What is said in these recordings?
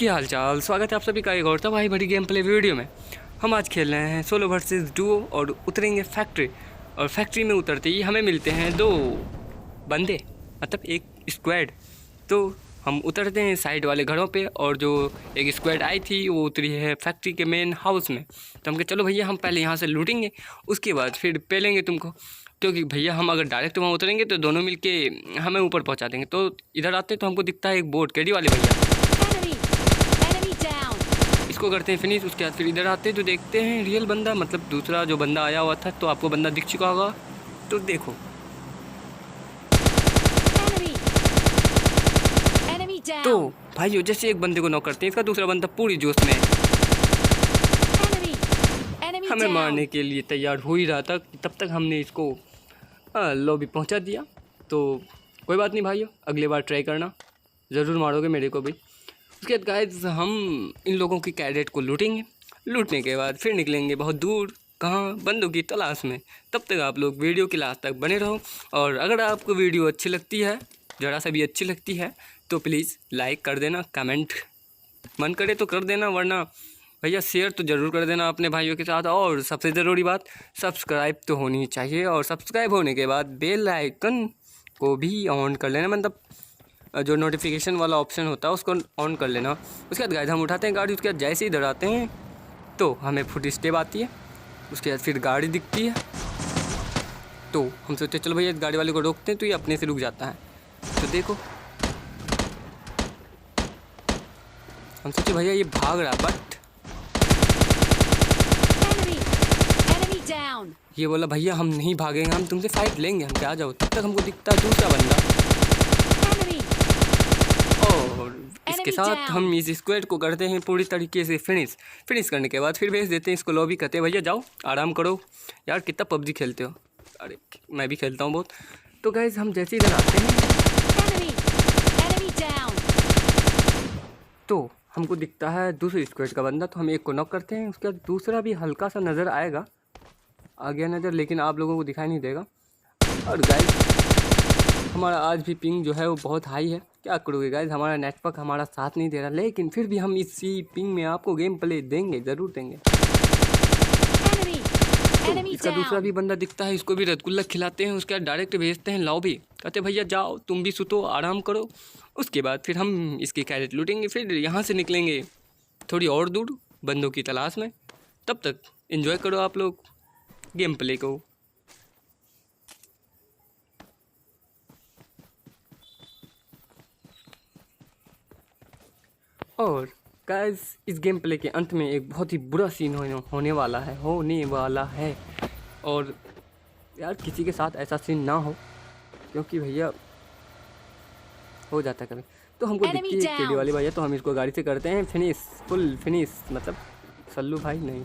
क्या हाल चाल, स्वागत है आप सभी का एक और भाई बड़ी गेम प्ले वीडियो में। हम आज खेल रहे हैं सोलो वर्सेस डुओ और उतरेंगे फैक्ट्री। और फैक्ट्री में उतरते ही हमें मिलते हैं दो बंदे, मतलब एक स्क्वाड। तो हम उतरते हैं साइड वाले घरों पे और जो एक स्क्वाड आई थी वो उतरी है फैक्ट्री के मेन हाउस में। तो हम कहे चलो भैया हम पहले यहाँ से लूटेंगे, उसके बाद फिर पेलेंगे तुमको, क्योंकि भैया हम अगर डायरेक्ट वहाँ उतरेंगे तो दोनों मिलके हमें ऊपर पहुँचा देंगे। तो इधर आते हैं तो हमको दिखता है एक बोट, केडी वाले भैया, इसको करते हैं फिनिश। उसके बाद फिर इधर आते हैं तो देखते हैं रियल बंदा, मतलब दूसरा जो बंदा आया हुआ था। तो आपको बंदा दिख चुका होगा, तो देखो। तो भाइयों जैसे एक बंदे को नॉक करते हैं, इसका दूसरा बंदा पूरी जोश में हमें मारने के लिए तैयार हो ही रहा था। तब तक हमने इसको लॉबी पहुंचा दिया। तो कोई बात नहीं भाइयों, अगली बार ट्राई करना, ज़रूर मारोगे मेरे को भी। उसके बाद गाइस हम इन लोगों की कैडेट को लूटेंगे। लूटने के बाद फिर निकलेंगे बहुत दूर, कहाँ, बंदों की तलाश में। तब तक आप लोग वीडियो के लास्ट तक बने रहो। और अगर आपको वीडियो अच्छी लगती है, ज़रा सा भी अच्छी लगती है, तो प्लीज़ लाइक कर देना, कमेंट मन करे तो कर देना, वरना भैया शेयर तो ज़रूर कर देना अपने भाइयों के साथ। और सबसे ज़रूरी बात, सब्सक्राइब तो होनी चाहिए। और सब्सक्राइब होने के बाद बेल आइकन को भी ऑन कर लेना, मतलब जो नोटिफिकेशन वाला ऑप्शन होता है उसको ऑन कर लेना। उसके बाद गाइस हम उठाते हैं गाड़ी। उसके बाद जैसे ही इधर आते हैं तो हमें फुट स्टेप आती है। उसके बाद फिर गाड़ी दिखती है, तो हम सोचते चलो भैया इस गाड़ी वाले को रोकते हैं, तो ये अपने से रुक जाता है। तो देखो हम सोचे भैया ये भाग रहा, बट ये बोला भैया हम नहीं भागेंगे, हम तुमसे फाइट लेंगे, हम क्या आ जाओ। तब तक हमको दिखता है दूसरा बंदा, और इसके साथ हम इस स्क्वाड को करते हैं पूरी तरीके से फिनिश करने के बाद फिर भेज देते हैं इसको लॉबी। कहते हैं भैया जाओ आराम करो, यार कितना पबजी खेलते हो। अरे मैं भी खेलता हूँ बहुत। तो गाइस हम जैसे इधर आते हैं तो हमको दिखता है दूसरे स्क्वाड का बंदा। तो हम एक को नॉक करते हैं। उसके बाद दूसरा भी हल्का सा नज़र आएगा, आ गया नज़र, लेकिन आप लोगों को दिखाई नहीं देगा। और गाइस हमारा आज भी पिंग जो है वो बहुत हाई है। क्या करोगे गाइस, हमारा नेटवर्क हमारा साथ नहीं दे रहा, लेकिन फिर भी हम इसी पिंग में आपको गेम प्ले देंगे, ज़रूर देंगे। तो इसका दूसरा भी बंदा दिखता है, इसको भी रसगुल्ला खिलाते हैं। उसके बाद डायरेक्ट भेजते हैं लॉबी, कहते भैया जाओ तुम भी सुतो, आराम करो। उसके बाद फिर हम इसकी कैरेट लूटेंगे, फिर यहाँ से निकलेंगे थोड़ी और दूर बंदों की तलाश में। तब तक एंजॉय करो आप लोग गेम प्ले को। और गाइस इस गेम प्ले के अंत में एक बहुत ही बुरा सीन होने वाला है। और यार किसी के साथ ऐसा सीन ना हो, क्योंकि भैया हो जाता है कभी। तो हमको दिखती है केडी वाली भैया, तो हम इसको गाड़ी से करते हैं फिनिश, फुल फिनिश। मतलब सल्लू भाई नहीं,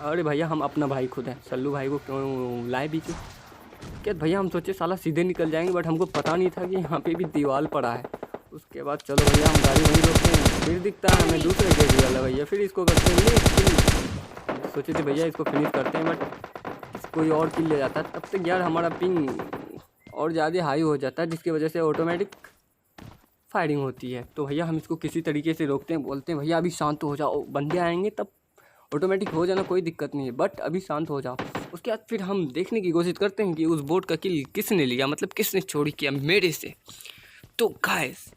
अरे भैया हम अपना भाई खुद हैं, सल्लू भाई को क्यों लाए बीच में। क्या भैया हम सोचे साला सीधे निकल जाएंगे, बट हमको पता नहीं था कि यहाँ पे भी दीवार पड़ा है। उसके बाद चलो भैया हम गाड़ी वहीं रोकते हैं। फिर दिखता है हमें दूसरे केडी वाला भैया, फिर इसको करते हैं। सोचे थे भैया इसको फिनिश करते हैं, बट कोई और किल ले जाता है। तब तक यार हमारा पिंग और ज़्यादा हाई हो जाता है, जिसकी वजह से ऑटोमेटिक फायरिंग होती है। तो भैया हम इसको किसी तरीके से रोकते हैं, बोलते हैं भैया अभी शांत हो जाओ, बंदे आएंगे तब ऑटोमेटिक हो जाना, कोई दिक्कत नहीं है, बट अभी शांत हो जाओ। उसके बाद फिर हम देखने की कोशिश करते हैं कि उस बोट का किल किसने लिया, मतलब किसने चोरी किया मेरे से। तो गाइस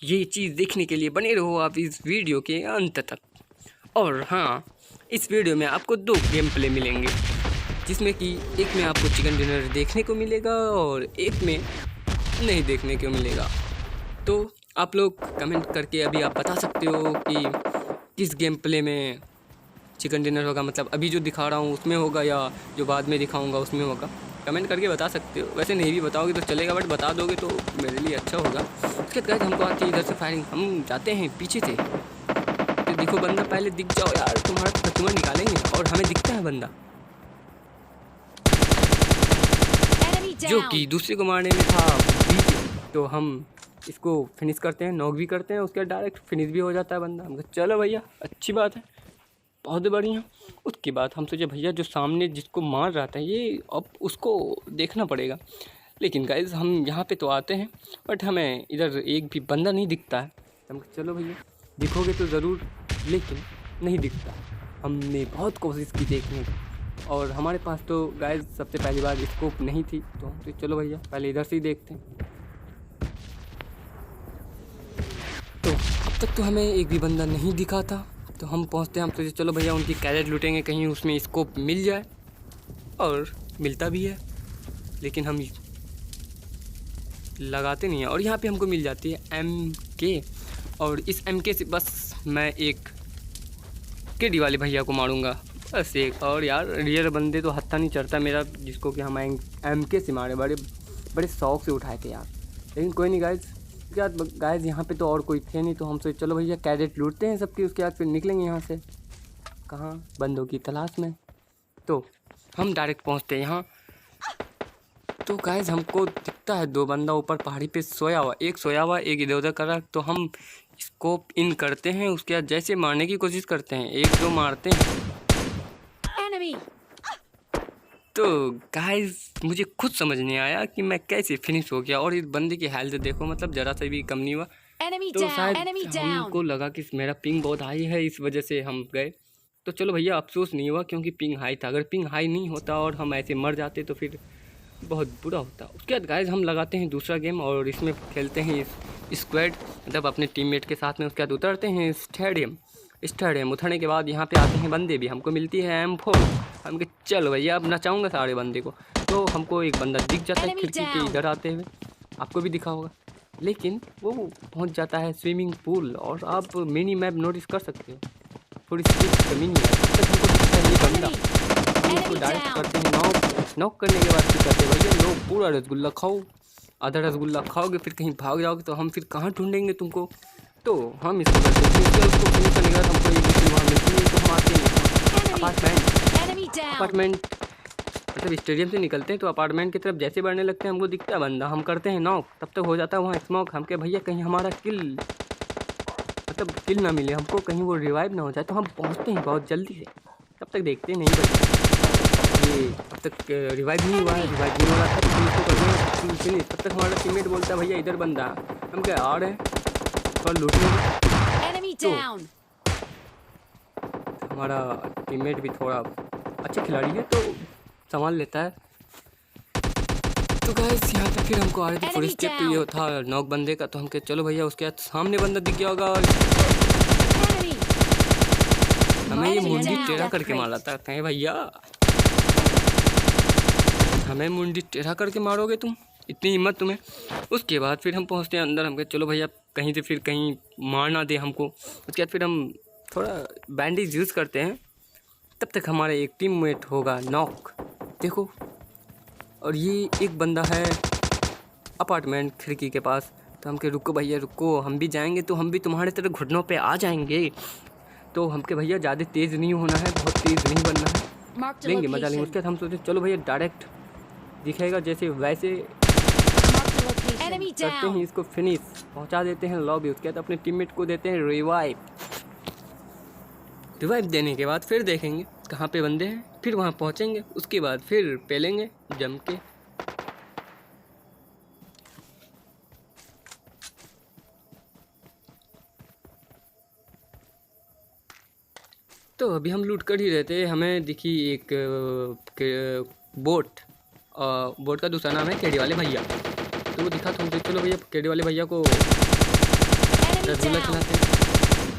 ये चीज़ देखने के लिए बने रहो आप इस वीडियो के अंत तक। और हाँ, इस वीडियो में आपको दो गेम प्ले मिलेंगे, जिसमें कि एक में आपको चिकन डिनर देखने को मिलेगा और एक में नहीं देखने को मिलेगा। तो आप लोग कमेंट करके अभी आप बता सकते हो कि किस गेम प्ले में चिकन डिनर होगा, मतलब अभी जो दिखा रहा हूँ उसमें होगा या जो बाद में दिखाऊंगा उसमें होगा। कमेंट करके बता सकते हो। वैसे नहीं भी बताओगे तो चलेगा, बट बता दोगे तो मेरे लिए अच्छा होगा। उसके बाद हमको आती है इधर से फायरिंग, हम जाते हैं पीछे से। तो देखो बंदा पहले दिख जाओ यार, तुम्हारा कचुआ निकालेंगे। और हमें दिखता है बंदा जो कि दूसरे को मारने में था बीच। तो हम इसको फिनिश करते हैं, नॉक भी करते हैं। उसके बाद डायरेक्ट फिनिश भी हो जाता है बंदा। हम चलो भैया अच्छी बात है, बहुत बढ़िया। उसके बाद हम सोचे भैया जो सामने जिसको मार रहा था ये अब उसको देखना पड़ेगा। लेकिन गाइस हम यहाँ पे तो आते हैं, बट हमें इधर एक भी बंदा नहीं दिखता है। हम चलो भैया दिखोगे तो ज़रूर, लेकिन नहीं दिखता। हमने बहुत कोशिश की देखने की, और हमारे पास तो गाइस सबसे पहली बार स्कोप नहीं थी, तो चलो भैया पहले इधर से ही देखते हैं। तो अब तक तो हमें एक भी बंदा नहीं दिखा था, तो हम पहुंचते हैं। हम सोचे चलो भैया उनकी कैरेट लूटेंगे, कहीं उसमें स्कोप मिल जाए, और मिलता भी है, लेकिन हम लगाते नहीं हैं। और यहाँ पे हमको मिल जाती है MK, और इस MK से बस मैं एक केडी वाले भैया को मारूंगा, बस एक। और यार रियल बंदे तो हत्था नहीं चढ़ता मेरा, जिसको कि हम MK से मारे, बड़े बड़े शौक से उठाए थे यार। लेकिन कोई नहीं गाइज, क्या गाइज यहाँ पे तो और कोई थे नहीं, तो हम सोचे चलो भैया कैडेट लूटते हैं सबकी, उसके बाद फिर निकलेंगे यहाँ से कहाँ, बंदों की तलाश में। तो हम डायरेक्ट पहुँचते हैं यहाँ। तो गाइज हमको दिखता है 2 बंदा ऊपर पहाड़ी पे सोया हुआ, एक सोया हुआ एक इधर उधर कर रहा। तो हम स्कोप इन करते हैं, उसके बाद जैसे मारने की कोशिश करते हैं, 1-2 मारते हैं। तो गाइज मुझे खुद समझ नहीं आया कि मैं कैसे फिनिश हो गया, और इस बंदे की हेल्थ देखो, मतलब ज़रा सा भी कम नहीं हुआ। तो शायद हमको लगा कि मेरा पिंग बहुत हाई है, इस वजह से हम गए। तो चलो भैया अफसोस नहीं हुआ, क्योंकि पिंग हाई था। अगर पिंग हाई नहीं होता और हम ऐसे मर जाते तो फिर बहुत बुरा होता। उसके बाद गाइज हम लगाते हैं दूसरा गेम, और इसमें खेलते हैं स्क्वाड, मतलब अपने टीममेट के साथ में। उसके बाद उतरते हैं स्टेडियम उतरने के बाद यहाँ पे आते हैं बंदे भी, हमको मिलती है M4। हम चलो भैया अब नचाऊंगा सारे बंदे को। तो हमको एक बंदा दिख जाता है खिड़की के इधर आते हुए, आपको भी दिखा होगा, लेकिन वो पहुँच जाता है स्विमिंग पूल। और आप मिनी मैप नोटिस कर सकते हो, थोड़ी स्पीड की कमी नहीं है। तब तक हमको दिखता है ये बंदा, हम इसको डायरेक्ट करते हैं नॉक करने के बाद फिर कहते हैं भैया लो पूरा रसगुल्ला खाओ। आधा रसगुल्ला खाओगे फिर कहीं भाग जाओगे तो हम फिर कहाँ ढूंढेंगे तुमको। तो हम इसको करते हैं, फिर उसको फिनिश करने के बाद हमको एक दूसरी वहाँ मिलती है। तो हम आते हैं अपार्टमेंट, मतलब स्टेडियम से निकलते हैं तो अपार्टमेंट की तरफ जैसे बढ़ने लगते हैं हमको दिखता है बंदा, हम करते हैं नॉक। तब तक हो जाता है वहाँ स्मोक। हम क्या भैया कहीं हमारा किल ना मिले हमको, कहीं वो रिवाइव ना हो जाए। तो हम पहुँचते हैं बहुत जल्दी से, तब तक देखते नहीं भैया ये अब तक रिवाइव नहीं हुआ है, रिवाइव नहीं हो रहा था, तो इसको कर दें। तब तक हमारा टीममेट बोलता है भैया इधर बंदा, हम क्या आ रहे हैं और लूटने। तो हमारा टीममेट भी थोड़ा अच्छा खिलाड़ी है तो संभाल लेता है। तो गाइस यहाँ पे फिर हमको आ रही थी फुल स्टेप, तो ये था नॉक बंदे का। तो हम कहे चलो भैया, उसके बाद सामने बंदा दिख गया होगा और हमें ये मुंडी टेढ़ा करके मारा था। कहें भैया हमें मुंडी टेढ़ा करके मारोगे तुम, इतनी हिम्मत तुम्हें। उसके बाद फिर हम पहुँचते हैं अंदर, हम कहे चलो भैया कहीं से फिर कहीं मार ना दे हमको। उसके बाद फिर हम थोड़ा बैंडेज यूज़ करते हैं, तब तक हमारा एक टीममेट होगा नॉक, देखो। और ये एक बंदा है अपार्टमेंट खिड़की के पास। तो हम के रुको भैया रुको, हम भी जाएंगे तो हम भी तुम्हारे तरह घुटनों पे आ जाएंगे। तो हम के भैया ज़्यादा तेज़ नहीं होना है, बहुत तेज़ नहीं बनना है, लेंगे मजा लेंगे। उसके बाद हम सोचे चलो भैया डायरेक्ट दिखेगा जैसे वैसे करते हैं इसको फिनिश, पहुंचा देते हैं लॉबी। उसके बाद अपने टीममेट को देते हैं रिवाइव देने के बाद फिर देखेंगे कहाँ पे बंदे हैं, फिर वहाँ पहुँचेंगे। उसके बाद फिर पेलेंगे जम के। तो अभी हम लूट कर ही रहते, हमें दिखी एक बोट का दूसरा नाम है केडी वाले भैया। तो वो दिखा, तो हम चलो भैया केडी वाले भैया को रसगुल्ला खिलाते हैं।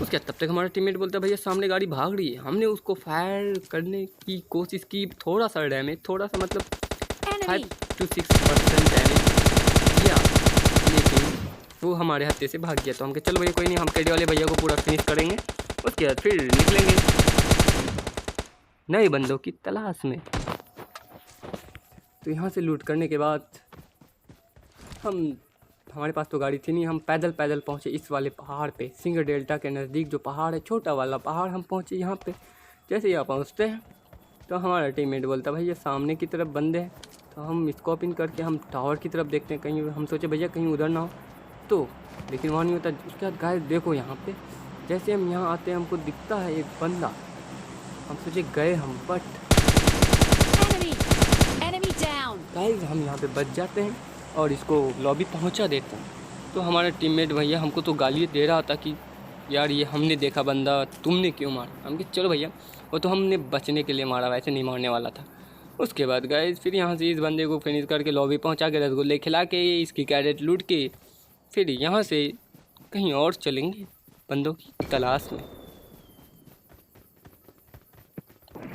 उसके बाद तब तक हमारा टीममेट बोलता है भैया सामने गाड़ी भाग रही है। हमने उसको फायर करने की कोशिश की, थोड़ा सा डैमेज, थोड़ा सा मतलब 5 to 6% डैमेज किया, लेकिन वो हमारे हत्थे से भाग गया। तो हम कहे चलो भैया कोई नहीं, हम केडी वाले भैया को पूरा फिनिश करेंगे। उसके बाद फिर निकलेंगे नए बंदों की तलाश में। तो यहाँ से लूट करने के बाद हमारे पास तो गाड़ी थी नहीं, हम पैदल पहुँचे इस वाले पहाड़ पे, सिंगर डेल्टा के नज़दीक जो पहाड़ है, छोटा वाला पहाड़, हम पहुँचे यहाँ पे। जैसे यहाँ पहुँचते हैं तो हमारा टीममेट बोलता भैया सामने की तरफ बंदे हैं। तो हम स्कोप इन करके हम टावर की तरफ देखते हैं, कहीं हम सोचे भैया कहीं उधर ना हो, तो लेकिन वहाँ नहीं होता। उसके बाद गाइस देखो यहाँ पे, जैसे हम यहाँ आते हैं हमको दिखता है एक बंदा, हम सोचे गए हम, बट गाइस हम यहाँ पे बच जाते हैं और इसको लॉबी पहुँचा देते हैं। तो हमारा टीममेट भैया हमको तो गाली दे रहा था कि यार ये हमने देखा बंदा, तुमने क्यों मारा? हम कहे चलो भैया वो तो हमने बचने के लिए मारा, वैसे नहीं मारने वाला था। उसके बाद गाइस फिर यहाँ से इस बंदे को फिनिश करके लॉबी पहुँचा के रसगुल्ले खिला के इसकी कैरेट लूट के फिर यहाँ से कहीं और चलेंगे बंदों की तलाश में।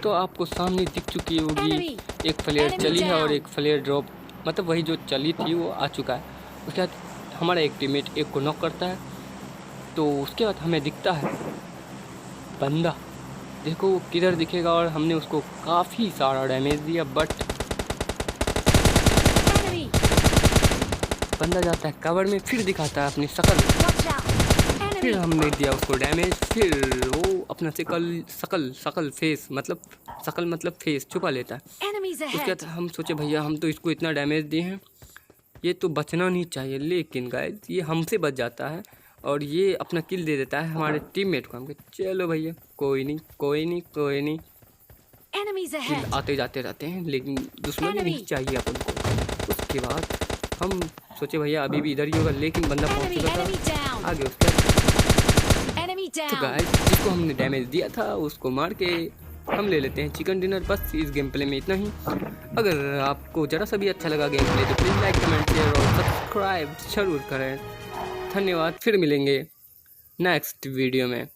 तो आपको सामने दिख चुकी होगी एक फ्लेयर चली है और एक फ्लेयर ड्रॉप, मतलब वही जो चली थी वो आ चुका है। उसके बाद हमारा एक टीममेट एक को नॉक करता है, तो उसके बाद हमें दिखता है बंदा, देखो वो किधर दिखेगा, और हमने उसको काफ़ी सारा डैमेज दिया। बट बंदा जाता है कवर में, फिर दिखाता है अपनी शकल, फिर हमने दिया उसको डैमेज, फिर वो अपना शकल फेस मतलब फेस छुपा लेता है। उसके बाद हम सोचे भैया हम तो इसको इतना डैमेज दिए हैं, ये तो बचना नहीं चाहिए, लेकिन गाइस ये हमसे बच जाता है और ये अपना किल दे देता है हमारे टीममेट को। हम कहे चलो भैया कोई नहीं किल आते जाते रहते हैं, लेकिन दुश्मनी नहीं चाहिए अपन को। उसके बाद हम सोचे भैया अभी भी इधर ही होगा, लेकिन बंदा पहुंच चुका था आगे। उसके तो गाइस जिसको हमने डैमेज दिया था उसको मार के हम ले लेते हैं चिकन डिनर। बस इस गेम प्ले में इतना ही। अगर आपको ज़रा सा भी अच्छा लगा गेम प्ले तो प्लीज़ लाइक कमेंट शेयर और सब्सक्राइब जरूर करें। धन्यवाद, फिर मिलेंगे नेक्स्ट वीडियो में।